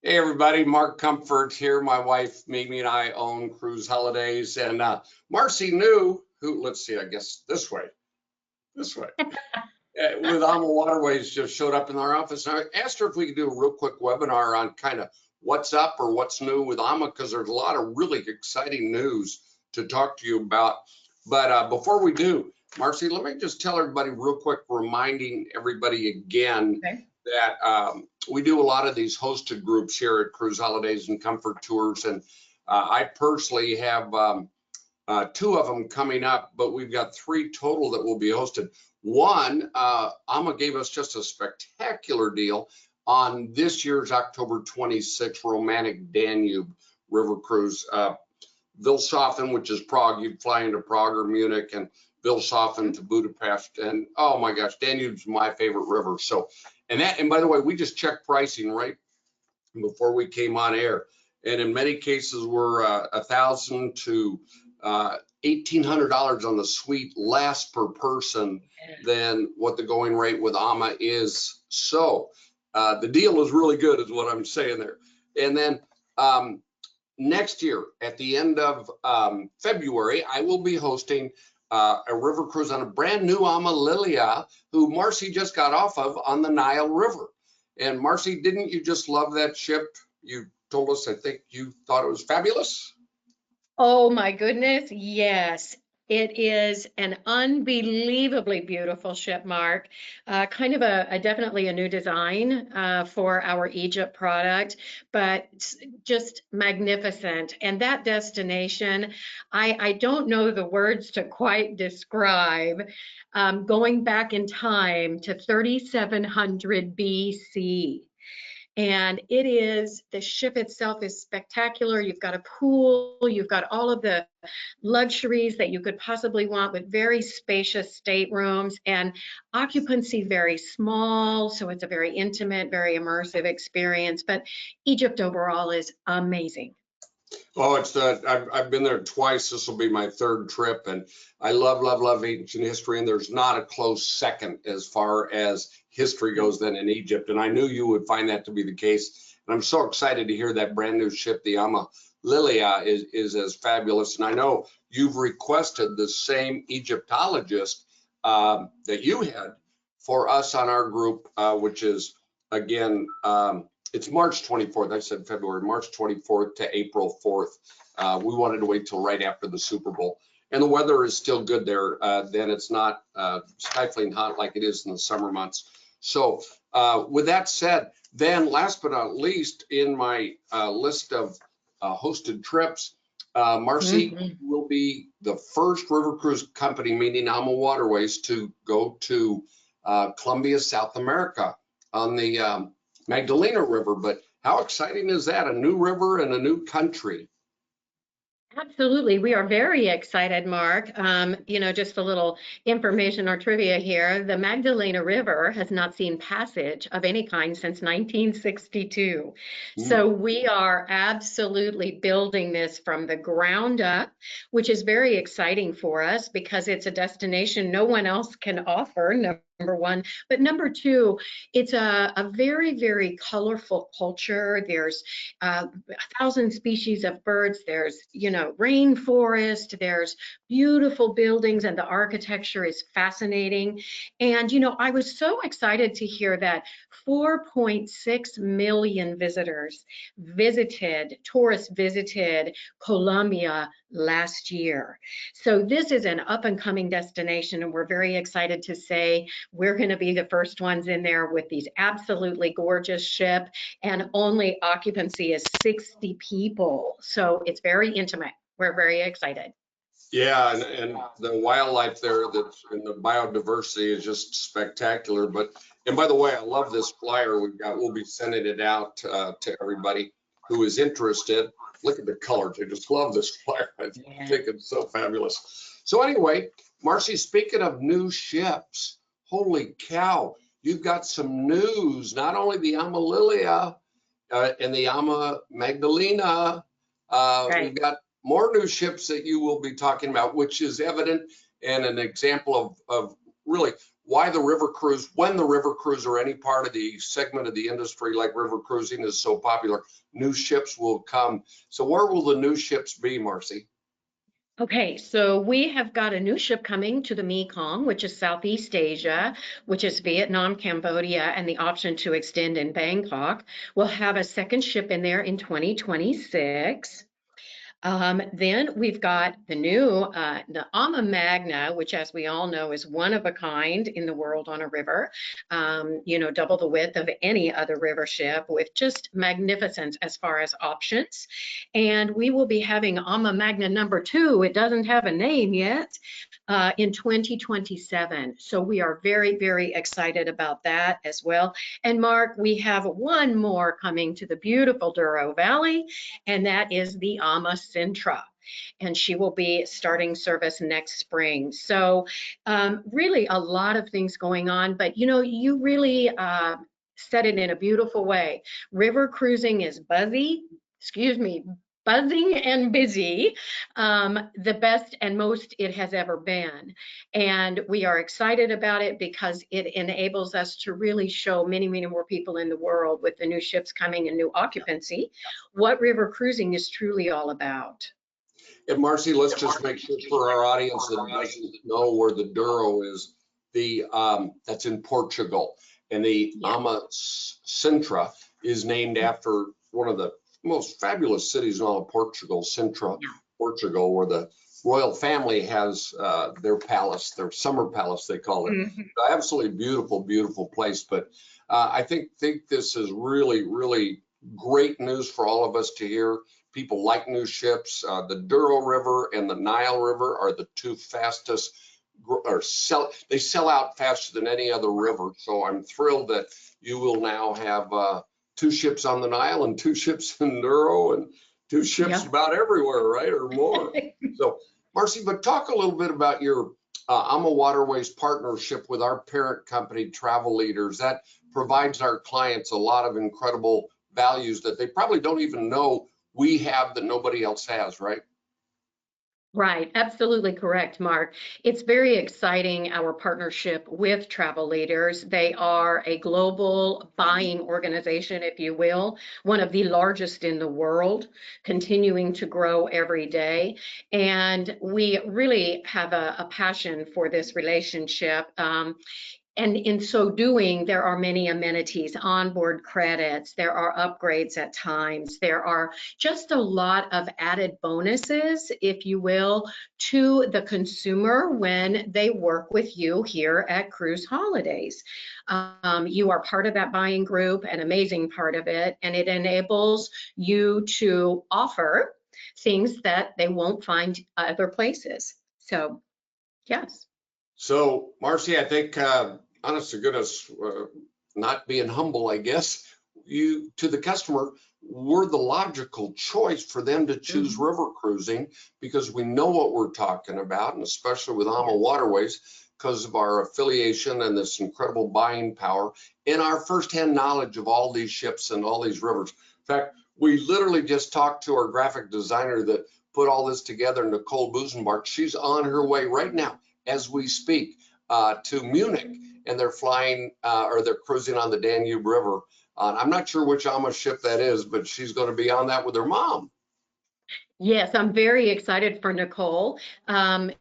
Hey everybody, Mark Comfort here. My wife Mimi and I own Cruise Holidays, and Marci knew who. Let's see, I guess this way, with AmaWaterways just showed up in our office. And I asked her if we could do a real quick webinar on kind of what's up or what's new with Ama, because there's a lot of really exciting news to talk to you about. But before we do, Marci, let me just tell everybody real quick, reminding everybody again that we do a lot of these hosted groups here at Cruise Holidays and Comfort Tours, and I personally have 2 of them coming up, but we've got 3 total that will be hosted. One, Ama gave us just a spectacular deal on this year's October 26th Romantic Danube River Cruise. Wilshafen, which is Prague, you'd fly into Prague or Munich, and Wilshafen to Budapest, and oh my gosh, Danube's my favorite river. So, and by the way, we just checked pricing right before we came on air, and in many cases we're $1,000 to $1,800 on the suite less per person than what the going rate with Ama is. So the deal is really good, is what I'm saying there. And then next year, at the end of February, I will be hosting a river cruise on a brand new Ama Lilia, who Marci just got off of on the Nile River. And Marci, didn't you just love that ship? You told us, I think you thought it was fabulous. Oh my goodness, yes. It is an unbelievably beautiful ship, Mark. Kind of definitely a new design for our Egypt product, but just magnificent. And that destination, I don't know the words to quite describe. Going back in time to 3700 BC. And it is, the ship itself is spectacular. You've got a pool, you've got all of the luxuries that you could possibly want with very spacious staterooms, and occupancy very small. So it's a very intimate, very immersive experience. But Egypt overall is amazing. Oh, I've been there twice. This will be my 3rd trip, and I love ancient history, and there's not a close second as far as history goes than in Egypt. And I knew you would find that to be the case. And I'm so excited to hear that brand new ship, the Ama Lilia, is as fabulous. And I know you've requested the same Egyptologist that you had for us on our group, which is, again, it's March 24th. I said February, March 24th to April 4th. We wanted to wait till right after the Super Bowl. And the weather is still good there. Then it's not stifling hot like it is in the summer months. So with that said, then last but not least, in my list of hosted trips, Marci will be the first river cruise company, meaning AmaWaterways, to go to Colombia, South America on the Magdalena River. But how exciting is that? A new river and a new country. Absolutely. We are very excited, Mark. You know, just a little information or trivia here. The Magdalena River has not seen passage of any kind since 1962. So we are absolutely building this from the ground up, which is very exciting for us because it's a destination no one else can offer. Number one, but number two, it's a very, very colorful culture. There's 1,000 species of birds. There's, you know, rainforest. There's beautiful buildings, and the architecture is fascinating. And, you know, I was so excited to hear that 4.6 million tourists visited Colombia last year. So this is an up and coming destination, and we're very excited to say we're going to be the first ones in there with these absolutely gorgeous ship, and only occupancy is 60 people. So it's very intimate. We're very excited. Yeah, and the wildlife there, that's and the biodiversity is just spectacular. And by the way, I love this flyer we've got. We'll be sending it out to everybody who is interested. Look at the colors. I just love this flyer. I think it's so fabulous. So anyway, Marci, speaking of new ships, holy cow, you've got some news. Not only the Ama Lilia and the Ama Magdalena, we've got more new ships that you will be talking about, which is evident and an example of really why the river cruise, when the river cruise or any part of the segment of the industry like river cruising is so popular, new ships will come. So where will the new ships be, Marci? Okay, so we have got a new ship coming to the Mekong, which is Southeast Asia, which is Vietnam, Cambodia, and the option to extend in Bangkok. We'll have a second ship in there in 2026. Then we've got the Ama Magna, which, as we all know, is one of a kind in the world on a river. Double the width of any other river ship, with just magnificence as far as options. And we will be having Ama Magna #2. It doesn't have a name yet. In 2027. So we are very, very excited about that as well. And Mark, we have one more coming to the beautiful Douro Valley, and that is the Ama Sintra. And she will be starting service next spring. So really a lot of things going on, but you really said it in a beautiful way. River cruising is buzzing and busy, the best and most it has ever been. And we are excited about it because it enables us to really show many, many more people in the world, with the new ships coming and new occupancy, what river cruising is truly all about. And Marci, let's just make sure for our audience that doesn't know where the Douro is, that's in Portugal. And the Ama Sintra is named after one of the most fabulous cities in all of Portugal, Sintra, Portugal, where the royal family has their palace, their summer palace, they call it. Mm-hmm. Absolutely beautiful, beautiful place. But I think this is really, really great news for all of us to hear. People like new ships. The Douro River and the Nile River are the two fastest, they sell out faster than any other river. So I'm thrilled that you will now have 2 ships on the Nile and 2 ships in Douro and 2 ships about everywhere, right, or more. So, Marci, but talk a little bit about your AmaWaterways partnership with our parent company, Travel Leaders. That provides our clients a lot of incredible values that they probably don't even know we have that nobody else has, right? Right, absolutely correct, Mark. It's very exciting, our partnership with Travel Leaders. They are a global buying organization, if you will, one of the largest in the world, continuing to grow every day. And we really have a passion for this relationship. And in so doing, there are many amenities, onboard credits, there are upgrades at times, there are just a lot of added bonuses, if you will, to the consumer when they work with you here at Cruise Holidays. You are part of that buying group, an amazing part of it, and it enables you to offer things that they won't find other places. So, yes. So, Marci, I think, honest to goodness, not being humble, I guess, to the customer, we're the logical choice for them to choose river cruising, because we know what we're talking about, and especially with AmaWaterways, because of our affiliation and this incredible buying power and our firsthand knowledge of all these ships and all these rivers. In fact, we literally just talked to our graphic designer that put all this together, Nicole Busenbark. She's on her way right now as we speak to Munich, and they're flying or they're cruising on the Danube River. I'm not sure which Ama ship that is, but she's going to be on that with her mom. Yes, I'm very excited for Nicole.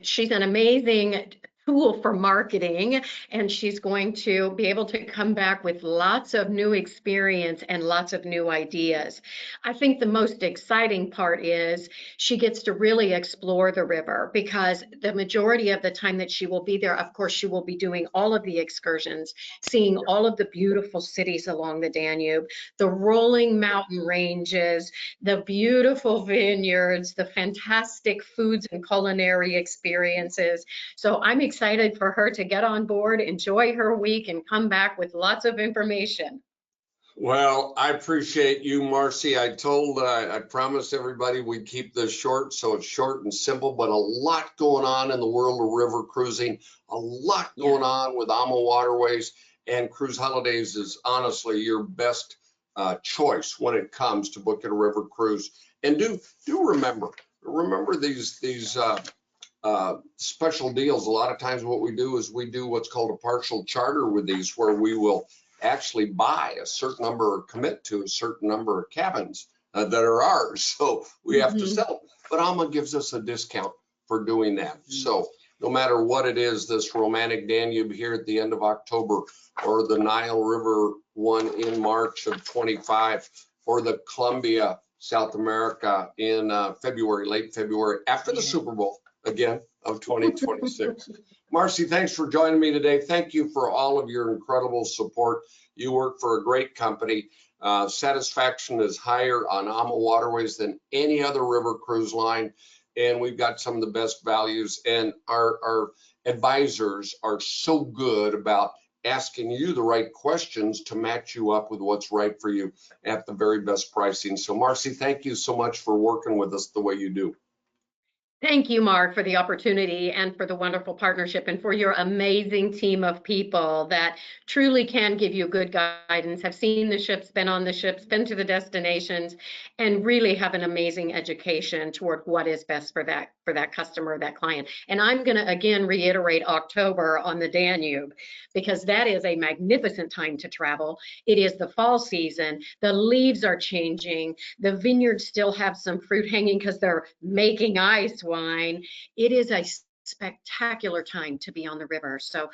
She's an amazing tool for marketing, and she's going to be able to come back with lots of new experience and lots of new ideas. I think the most exciting part is she gets to really explore the river, because the majority of the time that she will be there, of course, she will be doing all of the excursions, seeing all of the beautiful cities along the Danube, the rolling mountain ranges, the beautiful vineyards, the fantastic foods and culinary experiences. So I'm excited for her to get on board, enjoy her week, and come back with lots of information. Well, I appreciate you, Marci. I promised everybody we'd keep this short, so it's short and simple, but a lot going on in the world of river cruising, a lot going on with AmaWaterways, and Cruise Holidays is honestly your best choice when it comes to booking a river cruise. And do remember these special deals. A lot of times what we do is we do what's called a partial charter with these, where we will actually buy a certain number or commit to a certain number of cabins that are ours. So we have to sell them. But AMA gives us a discount for doing that. So no matter what it is, this romantic Danube here at the end of October, or the Nile River one in March of 25, or the Columbia, South America in February, late February, after the Super Bowl again of 2026. Marci, thanks for joining me today. Thank you for all of your incredible support. You work for a great company. Satisfaction is higher on AmaWaterways than any other river cruise line. And we've got some of the best values, and our advisors are so good about asking you the right questions to match you up with what's right for you at the very best pricing. So Marci, thank you so much for working with us the way you do. Thank you, Mark, for the opportunity and for the wonderful partnership, and for your amazing team of people that truly can give you good guidance, have seen the ships, been on the ships, been to the destinations, and really have an amazing education toward what is best for that customer, that client. And I'm going to again reiterate October on the Danube, because that is a magnificent time to travel. It is the fall season. The leaves are changing. The vineyards still have some fruit hanging because they're making ice wine. It is a spectacular time to be on the river. So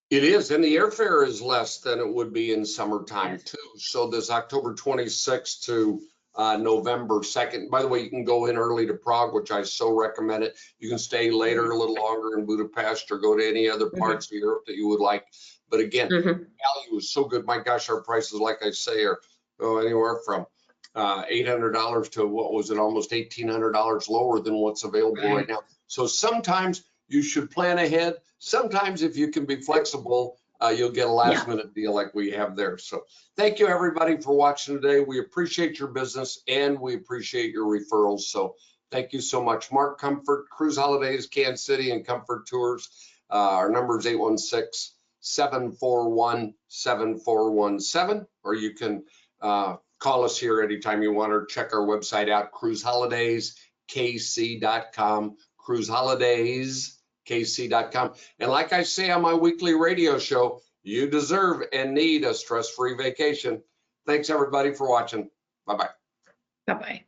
it is, and the airfare is less than it would be in summertime, yes, too. So this October 26th to November 2nd. By the way, you can go in early to Prague, which I so recommend it. You can stay later, a little longer in Budapest, or go to any other parts of Europe that you would like. But again, value is so good. My gosh, our prices, like I say, are anywhere from $800 to, what was it, almost $1,800 lower than what's available right now. So sometimes you should plan ahead. Sometimes if you can be flexible, you'll get a last minute deal like we have there. So thank you everybody for watching today. We appreciate your business and we appreciate your referrals. So thank you so much. Mark Comfort, Cruise Holidays, Kansas City, and Comfort Tours. Our number is 816-741-7417, or you can call us here anytime you want, or check our website out, cruiseholidays.kc.com, cruiseholidays.kc.com. And like I say on my weekly radio show, you deserve and need a stress-free vacation. Thanks everybody for watching. Bye-bye. Bye-bye.